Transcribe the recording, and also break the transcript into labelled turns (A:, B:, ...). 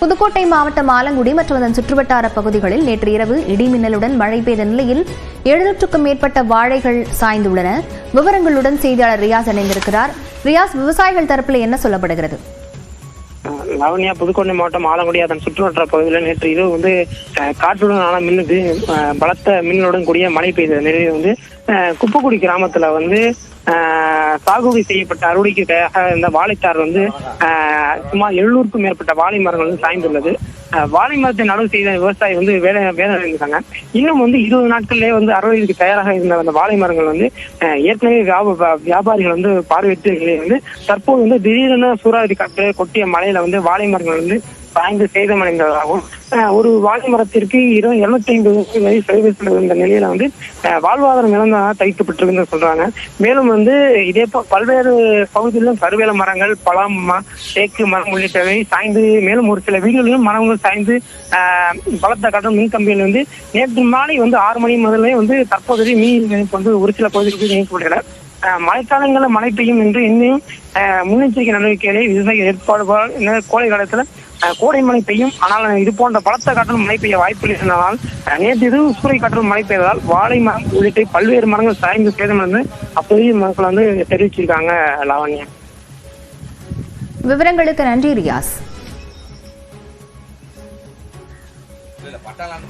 A: புதுக்கோட்டை மாவட்டம் ஆலங்குடி மற்றும் அதன் சுற்றுவட்டார பகுதிகளில் நேற்று இரவு இடிமின்னலுடன் மழை பெய்த நிலையில் 700க்கும் மேற்பட்ட வாழைகள் சாய்ந்துள்ளன. விவரங்களுடன் செய்தியாளர் ரியாஸ் இணைந்திருக்கிறார். ரியாஸ், விவசாயிகள் தரப்பில் என்ன சொல்லப்படுகிறது?
B: லாவண்யா, புதுக்கோட்டை மாவட்டம் ஆலங்குடி அதன் சுற்றுவட்டார பகுதியில் நேற்று இரவு காற்றுடன் மின்னுது. பலத்த மின்னலுடன் கூடிய மழை பெய்த நிலையில் குப்பக்குடி கிராமத்துல சாகுபடி செய்யப்பட்ட அறுவடைக்கு தயாராக இந்த வாழைத்தார் சுமார் 700க்கும் மேற்பட்ட வாழை மரங்கள் சாய்ந்துள்ளது. வாழை மரத்தை நடவு செய்த விவசாயி வேலை இருக்காங்க. இன்னும் 20 நாட்கள்லேயே அறுவடைக்கு தயாராக இருந்த அந்த வாழை மரங்கள் ஏற்கனவே வியாபாரிகள் பார்வையிட்டு தற்போது திடீரென சூறாவளி காற்று கொட்டிய மழையில வாழை மரங்கள் சாய்ந்து சேதமடைந்ததாகவும் ஒரு வாழை மரத்திற்கு 250 வரை இருந்த நிலையில வாழ்வாதாரம் இழந்ததாக தவிக்கப்பட்டிருக்குன்னு சொல்றாங்க. மேலும் இதே போல் பல்வேறு பகுதிகளிலும் கருவேல மரங்கள், பழம், தேக்கு மரம் உள்ளிட்டவை சாய்ந்து, மேலும் ஒரு சில வீடுகளிலும் மரங்கள் சாய்ந்து பலத்த காற்றும் மின்கம்பியில் நேற்று மாலை 6 மணி முதலே தற்போதைய மீன் ஒரு சில பகுதிகளுக்கு இணைக்கப்படல. மழைக்காலங்களில் மழை பெய்யும் என்று இன்னும் முன்னெச்சரிக்கை நடவடிக்கைகளை விவசாயிகள் ஏற்பாடு கோடை காலத்துல கோடை மழை பெய்யும். ஆனால் இது போன்ற பலத்த காற்றில் மழை பெய்ய வாய்ப்பு இருந்ததால் நேற்று இது சூறை காற்றில் மழை பெய்ததால் வாழை மரம் உள்ளிட்ட பல்வேறு மரங்கள் சாய்ந்து சேதம் அப்போதைய மக்கள் தெரிவிச்சிருக்காங்க. லாவண்யா,
A: விவரங்களுக்கு நன்றி ரியாஸ்.
C: பட்டாளம்